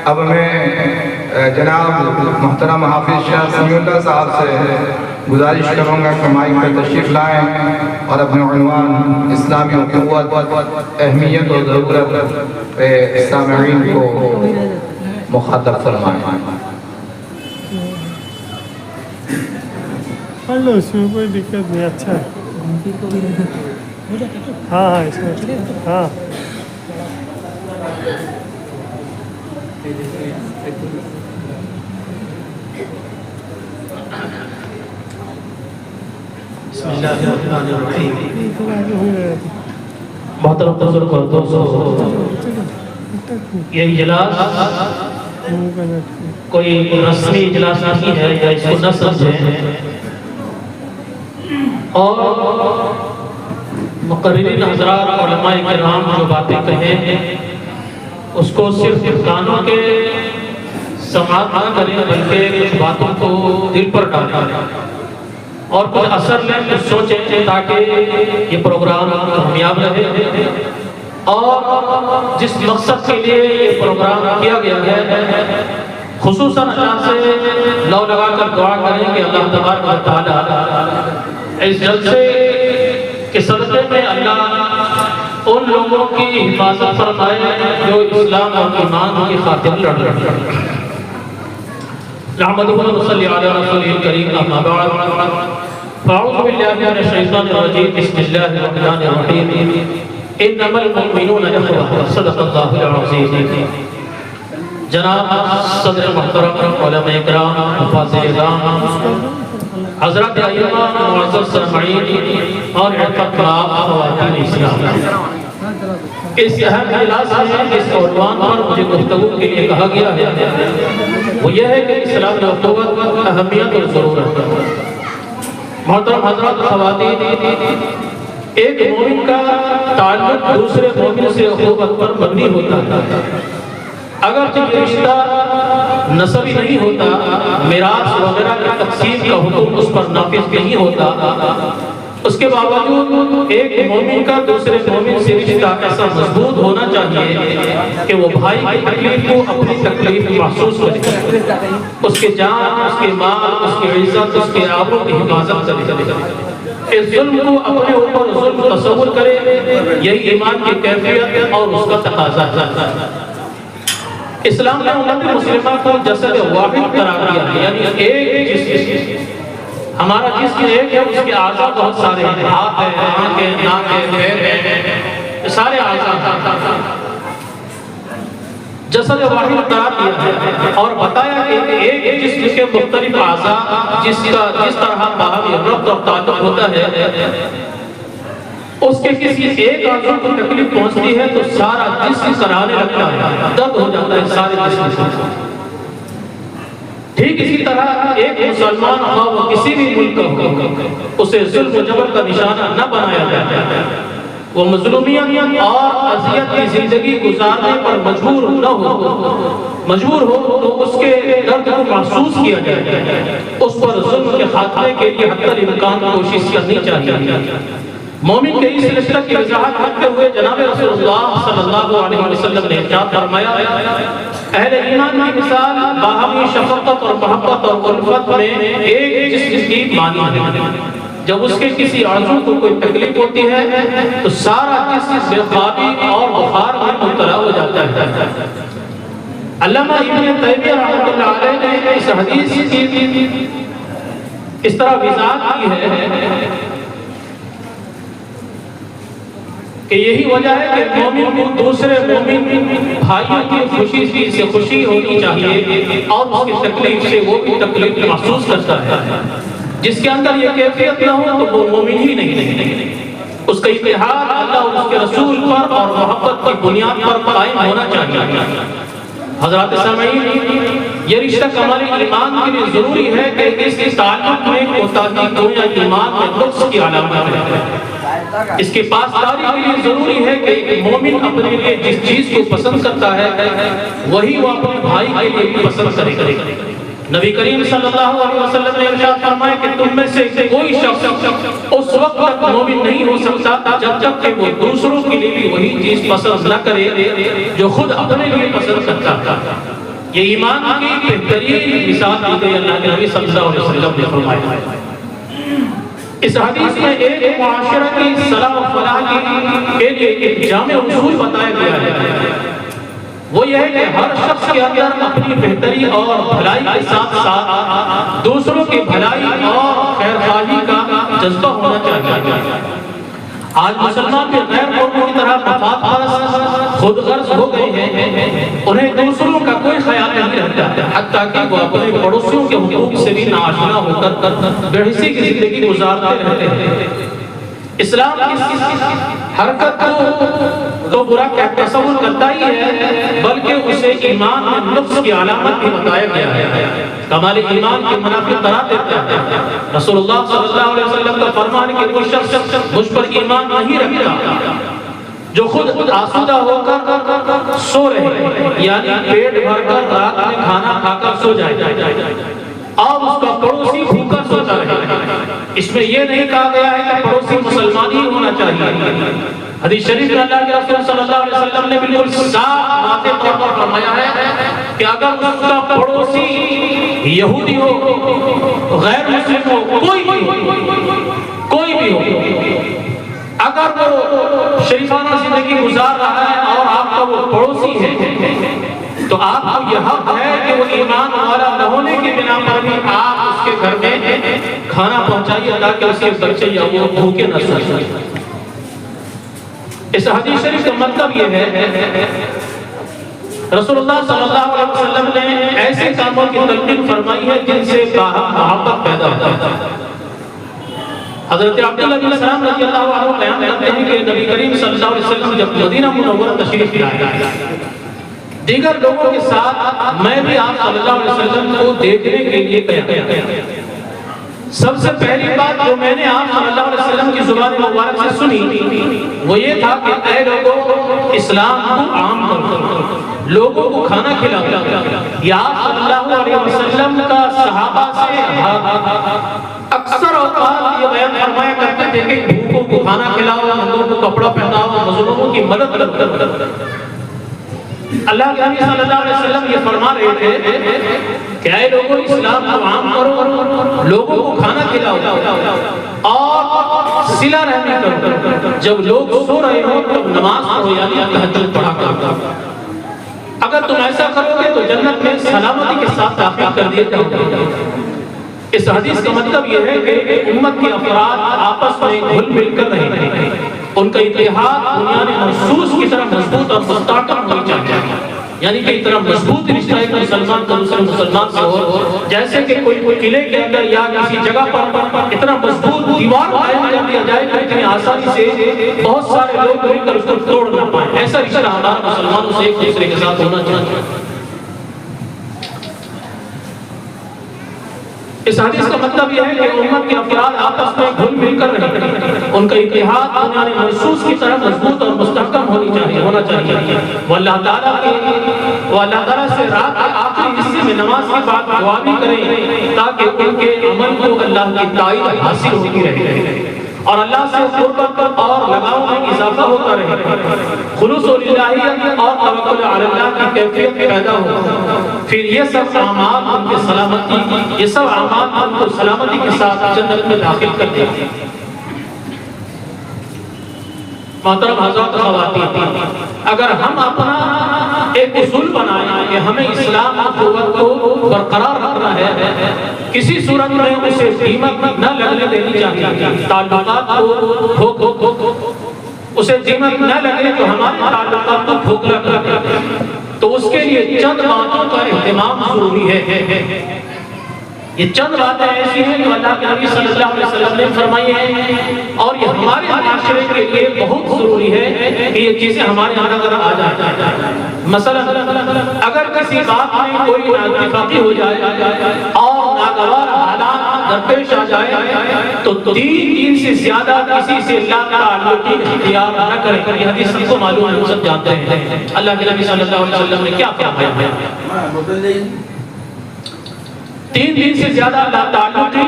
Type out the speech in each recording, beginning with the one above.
اب میں جناب محترم حافظ شاہ سمیع اللہ صاحب سے گزارش کروں گا کہ مائک پر تشریف لائیں اور اپنے عنوان اسلامی قوت، اہمیت و ضرورت پہ سامعین کو مخاطب فرمائیں۔ پڑھ لو، اس میں کوئی دقت نہیں، اچھا ہے۔ ہاں اس میں ہاں بسم اللہ الرحمن الرحیم۔ محترم بزرگ اور دوستو، یہ اجلاس کوئی رسمی اجلاس نہیں ہے، یا اس کو نہ سمجھیں، اور مقررین حضرات علماء کرام جو باتیں کہیں اس کو صرف کانوں کے سماعت نہ کریں، بلکہ کچھ باتوں کو دل پر ڈالیں اور کچھ اثر لیں، کچھ سوچیں، تاکہ یہ پروگرام کامیاب رہے اور جس مقصد کے لیے یہ پروگرام کیا گیا ہے، خصوصاً اللہ سے لو لگا کر دعا کریں کہ اللہ تبارک و تعالی اس جلسے کے صدقے میں اللہ ان لوگوں کی حفاظت فرمائے جو اسلام اور ایمان کی خاطر لڑ رہے ہیں۔ نحمدہ و نصلی علی رسولہ الکریم، اما بعد، فاعوذ باللہ من الشیطان الرجیم، بسم اللہ الرحمن الرحیم، انما المؤمنون اخوہ، صدق اللہ العظیم۔ جناب صدر محترم، علماء اکرام، حفاظ اعظام، حضرات ائمہ، معزز سامعین اور احترام خواتین اسلام، اس اہم اجلاس میں اس عنوان پر مجھے گفتگو کے لیے کہا گیا ہے، وہ یہ ہے کہ اسلام و قوت، اہمیت اور ضرورت۔ محترم حضرات، خواتین، ایک مومن کا تعلق دوسرے مومن سے اخوت پر مبنی ہوتا ہے، اگرچہ یہ رشتہ نسبی نہیں ہوتا، میراث وغیرہ کی تقسیم کا حکم اس پر نافذ نہیں ہوتا، اس کے باوجود ایک مومن کا دوسرے مومن سے رشتہ ایسا مضبوط ہونا چاہیے کہ وہ بھائی کی تکلیف کو اپنی تکلیف محسوس کرے، اس کے جان، اس کے مال، اس کی عزت، اس کے آبرو کی حفاظت کرے، اس ظلم کو اپنے اوپر ظلم تصور کرے، یہی ایمان کی کیفیت اور اس کا تقاضا ہے۔ اسلام نے امت مسلمہ کو جسد واحد قرار دیا ہے، یعنی ایک جسم، ہمارا جسم ایک ہے، اس کے اعضاء بہت سارے ہیں، ہاتھ ہے، آنکھیں، ناک ہے، پیر ہے، سارے اعضاء جسد واحد قرار دیا ہے، اور بتایا کہ ایک جسم کے مختلف اعضاء جس طرح باہمی ربط اور تعلق ہوتا ہے، اس کے کسی ایک عضو کو تکلیف پہنچتی ہے تو سارا جسم سرانے لگتا ہے، درد ہو جاتا ہے سارے جسم سے۔ ٹھیک اسی طرح ایک مسلمان ہوا وہ کسی بھی ملک کا ہو، اسے ظلم و جبر کا نشانہ نہ بنایا جاتا ہے، وہ مظلومیت اور اذیت کی زندگی گزارنے پر مجبور نہ ہو تو اس کے درد کو محسوس کیا جائے، اس پر ظلم کے خاتمے کے لیے حتی الامکان کوشش کرنی چاہیے۔ مومن کے اس رشتہ کی وضاحت کرتے ہوئے جناب رسول اللہ صلی اللہ علیہ وسلم نے ارشاد فرمایا، اہل ایمان کی مثال باہمی شفقت اور محبت اور الفت میں ایک جسم کی مانند ہے، جب اس کے کسی عضو کو کوئی تکلیف ہوتی ہے تو سارا جسم بے خوابی اور بخار میں مبتلا ہو جاتا ہے۔ علامہ ابن تیمیہ رحمۃ اللہ علیہ نے اس حدیث کی اس طرح وضاحت کی ہے کہ یہی وجہ ہے کہ مومن کو دوسرے مومن بھائیوں کی خوشی سے خوشی ہونی چاہیے اور اس کی تکلیف سے وہ بھی تکلیف محسوس کرتا ہے۔ جس کے اندر یہ کیفیت نہ ہو تو وہ مومن ہی نہیں، اس کا اتحاد اللہ اور اس کے رسول پر اور محبت کی بنیاد پر قائم ہونا چاہیے۔ حضرات سامعین، یہ رشتہ کمال ایمان کے لیے ضروری ہے کہ اس تعلق میں کوتاہی یا ایمان میں نقص کی علامت ہے۔ اس کے پاسداری کے لیے ضروری ہے کہ ایک مومن اپنے لیے جس چیز کو پسند کرتا ہے وہی وہ اپنے بھائی کے لیے بھی پسند کرے۔ نبی کریم صلی اللہ علیہ وسلم نے ارشاد فرمایا کہ تم میں سے کوئی شخص اس وقت تک مومن نہیں ہو سکتا جب تک کہ وہ دوسروں کے لیے بھی وہی چیز پسند نہ کرے جو خود اپنے لیے پسند کرتا ہے۔ یہ ایمان کی بہترین مثال دی گئی اللہ کے نبی صلی اللہ علیہ وسلم نے فرمایا۔ اس حدیث میں ایک معاشرہ کی صلاح و فلاح کے لیے ایک جامع اصول بتایا گیا ہے، وہ یہ ہے کہ ہر شخص کے اندر اپنی بہتری اور بھلائی کے ساتھ ساتھ دوسروں کی بھلائی اور خیرخواہی کا جذبہ ہونا چاہیے۔ آج مسلمان بھی غیر قوموں کی طرح مفاد پرست خود غرض ہو گئے ہیں، انہیں دوسروں کا کوئی خیال نہیں رہتا، حتیٰ کہ وہ اپنے پڑوسیوں کے حقوق سے بھی ناآشنا ہو کر بے حسی کی زندگی گزارتے رہتے ہیں۔ اسلام اس حرکت کو تو برا تصور کرتا ہی ہے، بلکہ اسے ایمان میں نقص کی علامت بھی بتایا گیا ہے، کمال ایمان کے منافی قرار دیتا ہے۔ رسول اللہ صلی اللہ علیہ وسلم کا فرمان ہے کہ کوئی شخص مجھ پر ایمان نہیں رکھتا جو خود آسودہ ہو کر سو رہے، یعنی پیٹ بھر کر رات میں کھانا کھا کر سو جائے اور اس کا پڑوسی بھوکا سوتا رہے۔ اس میں یہ نہیں کہا گیا ہے کہ پڑوسی مسلمان ہی ہونا چاہیے۔ حدیث شریف میں اللہ کے رسول صلی اللہ علیہ وسلم نے بالکل صاف واضح طور پر فرمایا ہے کہ اگر اس کا پڑوسی یہودی ہو، غیر مسلم ہو، کوئی بھی ہو، اگر وہ شریفانہ زندگی گزار رہا ہے اور آپ کا وہ پڑوسی ہے، تو آپ کو یہ حق ہے کہ وہ ایمان والا نہ ہونے کی بنا پر بھی آپ اس کے گھر میں کھانا پہنچائیے تاکہ اس کے بچے یا وہ بھوکے نہ سوئیں۔ اس حدیث شریف کا مطلب یہ ہے رسول اللہ صلی اللہ علیہ وسلم نے ایسے کاموں کی تلقین فرمائی ہے جن سے محبت پیدا ہوتا ہے۔ حضرت عبداللہ بن سلام رضی اللہ عنہ بیان کرتے ہیں کہ نبی کریم صلی اللہ علیہ وسلم جب مدینہ منورہ تشریف لائے، دیگر لوگوں کے ساتھ میں بھی آپ صلی اللہ علیہ وسلم کو دیکھنے کے لیے گیا۔ سب سے پہلی بات جو میں نے آپ صلی اللہ علیہ وسلم کی زبان مبارک سے سنی وہ یہ تھا کہ اے لوگوں، اسلام کو عام کرو، لوگوں کو کھانا کھلاؤ۔ یا آپ صلی اللہ علیہ وسلم کا صحابہ سے اکثر اوقات یہ بیان فرمایا کرتے تھے کہ بھوکوں کو کھانا کھلاؤ، ننگوں کو کپڑا پہناؤ، مظلوموں کی مدد کرو۔ اللہ کے نبی صلی اللہ علیہ وسلم یہ فرما رہے تھے کہ اے لوگوں، اسلام کو عام کرو، لوگوں کو کھانا کھلاؤ اور صلہ رحمی کرو، جب لوگ سو رہے ہو تب نماز پڑھو، یعنی تہجد پڑھا کرو۔ اگر تم ایسا کرو گے تو جنت میں سلامتی کے ساتھ داخل کر دیے جاؤ گے۔ اس حدیث کا مطلب یہ ہے کہ امت کے افراد آپس میں گھل مل کر رہے، ان کا اتحاد بنیاد مرصوص کی طرح مضبوط اور مستحکم ہونی چاہیے، یعنی کہ اتنا مضبوط رشتہ ایک مسلمان کا دوسرے مسلمان سے ہو، جیسے کہ کوئی قلعے کے اندر یا کسی جگہ پر اتنا مضبوط دیوار قائم کر دیا جائے کہ اتنی آسانی سے بہت سارے لوگ مل کر اس کو توڑ نہ پائیں۔ ایسا رشتہ ہمارا مسلمانوں سے ایک دوسرے کے ساتھ ہونا چاہیے۔ اس حدیث کا مطلب یہ ہے کہ امت کے افراد آپس میں گھل مل کر رہے، ان کا اتحاد بنیاد مرصوص کی طرح مضبوط اور مستحکم ہونا چاہیے۔ وہ اللہ تعالیٰ سے رات کے آخری حصے میں نماز کے بعد دعا بھی کریں تاکہ ان کے عمل کو اللہ کی تائید حاصل ہوتی رہے اور اللہ سے قربت اور لگاؤ میں اضافہ ہوتا رہے، خلوص و للہیت اور توکل علی اللہ کی کیفیت پیدا ہو، پھر یہ سب اعمال ان کو سلامتی کے ساتھ جنت میں داخل کر دیں۔ محترم حضرات و خواتین، اگر ہم اپنا ایک اصول بنائیں کہ ہمیں اسلام قوت کو برقرار رکھنا ہے، کسی صورت میں اسے قیمت نہ لگنے دینی چاہیے، تعلقات کو اسے قیمت نہ لگے تو ہمارے تعلقات کو کھوکھلا کرتے ہیں، تو اس کے لیے چند باتوں کا اہتمام ضروری ہے۔ یہ چند باتیں ایسی ہیں جو اللہ کے نبی صلی اللہ علیہ وسلم نے فرمائی ہیں اور یہ ہمارے معاشرے کے لیے بہت ضروری ہے کہ یہ چیزیں ہمارے اندر آ جائیں۔ مثلا اگر کسی بات میں کوئی نااتفاقی ہو جائے اور ناگوار حالات درپیش آ جائے تو 3 دن سے زیادہ کسی سے لا تعلقی اختیار نہ کریں۔ یہ حدیث سب کو معلوم ہے، سب جانتے ہیں۔ اللہ کے نبی صلی اللہ علیہ وسلم نے کیا فرمایا ہے؟ 3 دن سے زیادہ لا تعلقی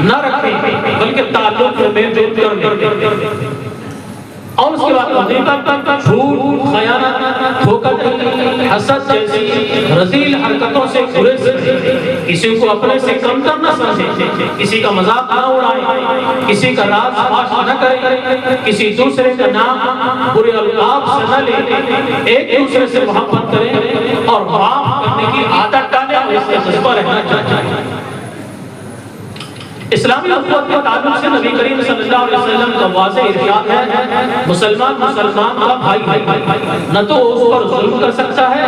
نہ رکھیں بلکہ تعلق میں جوڑ کر، اور اس کے بعد حقیقت، جھوٹ، خیانت، دھوکہ دہی، حسد جیسی رذیل حرکتوں سے گریز کریں، کسی کو اپنے سے کمتر نہ سمجھیں، کسی کا مذاق نہ اڑائیں، کسی کا راز فاش نہ کریں، کسی دوسرے کا نام برے القاب سے نہ لیں، ایک دوسرے سے محبت کریں اور معاف کرنے کی عادت ڈالیں اور اس سے جذبہ رہنا چاہیے۔ اسلامی اخوت کے تعلق سے نبی کریم صلی اللہ علیہ وسلم کا واضح ارشاد ہے، مسلمان کا بھائی ہے، نہ تو اس پر ظلم کر سکتا ہے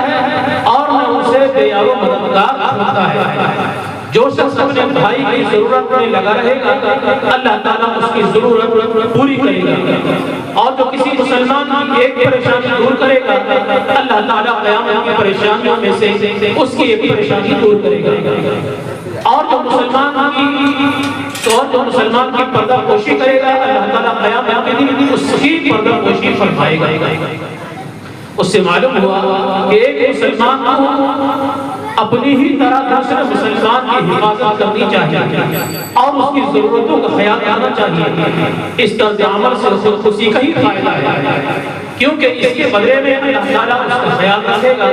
اور نہ اسے بے یار و مددگار ہوتا ہے۔ جو شخص اپنے بھائی کی ضرورت میں لگا رہے گا اللہ تعالیٰ اس کی ضرورت پوری کرے گا، اور جو کسی مسلمان کی ایک پریشانی دور کرے گا اللہ تعالیٰ قیامت کی پریشانیوں میں سے اس کی ایک پریشانی دور کرے گا، اور جو مسلمان کی پردہ پوشی کرے گا اللہ تعالیٰ قیامت کے دن اس کی پردہ پوشی فرمائے گا۔ اس سے معلوم ہوا کہ ایک مسلمان کو اپنی ہی طرح دوسرے مسلمان کی حفاظت کرنی چاہیے اور اس کی ضرورتوں کا خیال کرنا چاہیے۔ اس طرز عمل سے خود خوشی کا ہی فائدہ ہے، کیونکہ اس کے بدلے میں اللہ تعالیٰ اس کا خیال رکھے گا۔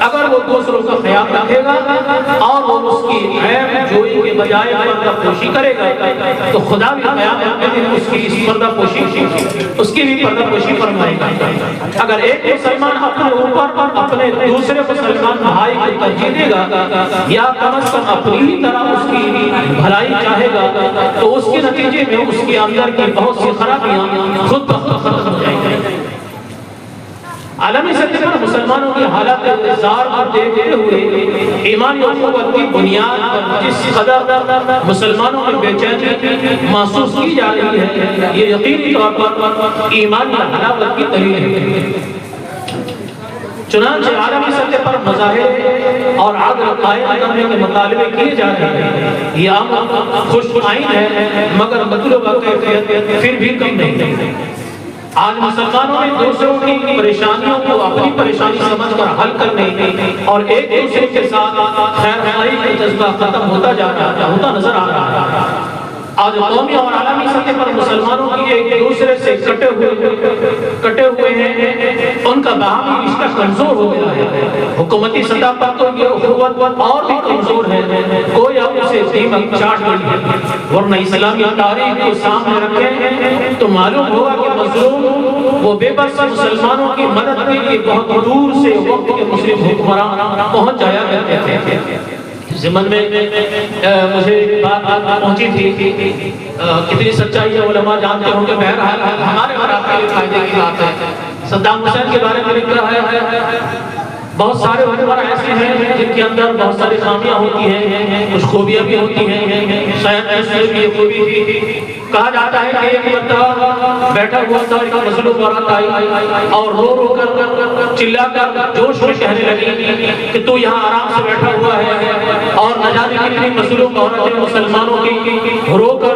اگر وہ دوسروں کا خیال رکھے گا اور وہ اس کی عیب جوئی کے بجائے پردہ پوشی کرے گا تو خدا بھی قیامت کے دن اس کی پردہ پوشی اس کی بھی پردہ پوشی فرمائے گا۔ اگر ایک مسلمان اپنے اوپر اپنے دوسرے مسلمان بھائی کو ترجیح دے گا یا کم از کم اپنی ہی طرح اس کی بھلائی چاہے گا تو اس کے نتیجے میں اس کے اندر کی بہت سی خرابیاں خود بخود ختم ہو جائیں گی۔ عالمی سطح پر مسلمانوں کی حالت انتظار کو دیکھتے ہوئے ایمانی اخوت کی بنیاد پر جس قدر مسلمانوں میں بے چینی محسوس کی جا رہی ہے یہ یقینی طور پر ایمانی حلاوت کی دلیل ہے۔ چنانچہ عالمی سطح پر مظاہر اور عدل قائم کرنے کے مطالبے کیے جا رہے ہیں، یہ عام خوش آئین ہے مگر مطلوبہ کیفیت پھر بھی کم نہیں۔ آج مسلمانوں نے دوسروں کی پریشانیوں کو اپنی پریشانی سمجھ کر حل کرنے اور ایک دوسرے کے ساتھ خیر خواہی کا جذبہ ختم ہوتا نظر آ رہا ہے۔ آج قومی اور عالمی سطح پر مسلمانوں کی ایک دوسرے سے کٹے ہوئے ہیں، ان کا باہمی رشتہ کمزور ہو گیا ہے۔ حکومتی سطح پر تو یہ اخوت اور بھی کمزور ہے، کوئی اب اسے دیمک چاٹ نہیں ہے، ورنہ اسلامی تاریخ کو سامنے رکھیں تو معلوم ہوگا کہ مظلوم وہ بے بس مسلمانوں کی مدد کے لیے بہت دور سے وقت کے مسلم حکمران پہنچ جایا کرتے تھے۔ زمن میں مجھے بات پہنچی تھی، کتنی سچائی ہے علماء جانتے ہوں کہ بہرحال ہمارے اور آپ کے فائدے کی بات ہے۔ صدام حسین کے بارے میں لکھ رہا ہے، بہت سارے علماء ایسے ہیں جن کے اندر بہت ساری خامیاں ہوتی ہیں، کچھ خوبیاں بھی ہوتی ہیں، شاید ایسے بھی یہ خوبی تھی۔ کہا جاتا ہے کہ ایک مرتبہ بیٹھا ہوا تھا، ایک مظلوم عورت آئی اور رو رو کر چلا کر جوش میں کہنے لگی کہ تو یہاں آرام سے بیٹھا ہوا ہے اور نہ جانے کتنی مظلوم عورتیں مسلمانوں کی رو کر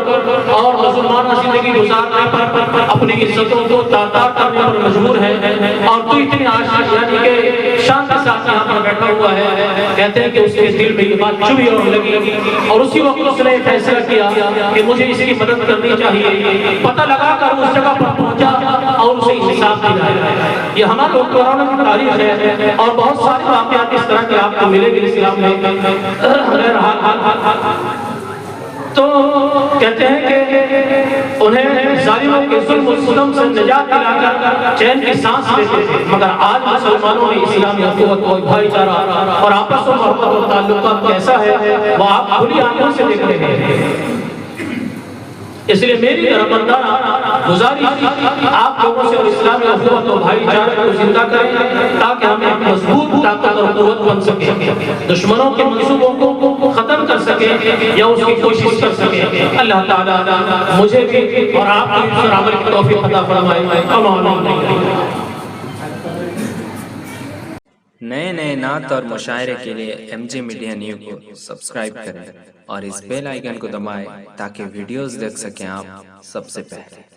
اور مسلمانہ زندگی گزارنے پر اپنی عزتوں کو تاتار کرنے پر مجبور ہے، اور تو اتنی آشاش یعنی کہ شان کے ساتھ یہاں پر بیٹھا ہوا ہے۔ کہتے ہیں کہ اس کے دل میں یہ بات چبھی اور لگی اور اسی وقت اس نے فیصلہ کیا کہ مجھے اس کی مدد کرنی چاہیے۔ پتہ لگا کر اس جگہ پر پہنچا اور اسے انصاف دلایا۔ یہ ہمارے حکمرانوں کی تاریخ ہے اور بہت سارے واقعات اس طرح کے آپ کو ملیں گے اسلام میں۔ تو کہتے ہیں کہ انہیں ظالموں کے ظلم و ستم سے نجات دلا کر چین کی سانس لیتے تھے، مگر آج مسلمانوں نے اسلامی اخوت و بھائی چارہ اور آپس و محبت و تعلقات کیسا ہے وہ آپ کھلی آنکھوں سے دیکھ رہے ہیں۔ اس لیے میری دربندہ گزارش آپ لوگوں سے اور اسلامی اخوت و بھائی چارے کو زندہ کریں تاکہ ہم ایک مضبوط طاقت اور قوت بن سکیں، دشمنوں کے منصوبوں کو ختم کر سکیں یا اس کی کوشش کر سکیں۔ اللہ تعالیٰ مجھے بھی اور آپ کو بھی عمل کی توفیق عطا فرمائے۔ نئے نعت اور مشاعرے کے لیے ایم جے میڈیا نیو کو سبسکرائب کریں اور اس بیل آئیکن کو دبائیں تاکہ ویڈیوز دیکھ سکیں آپ سب سے پہلے۔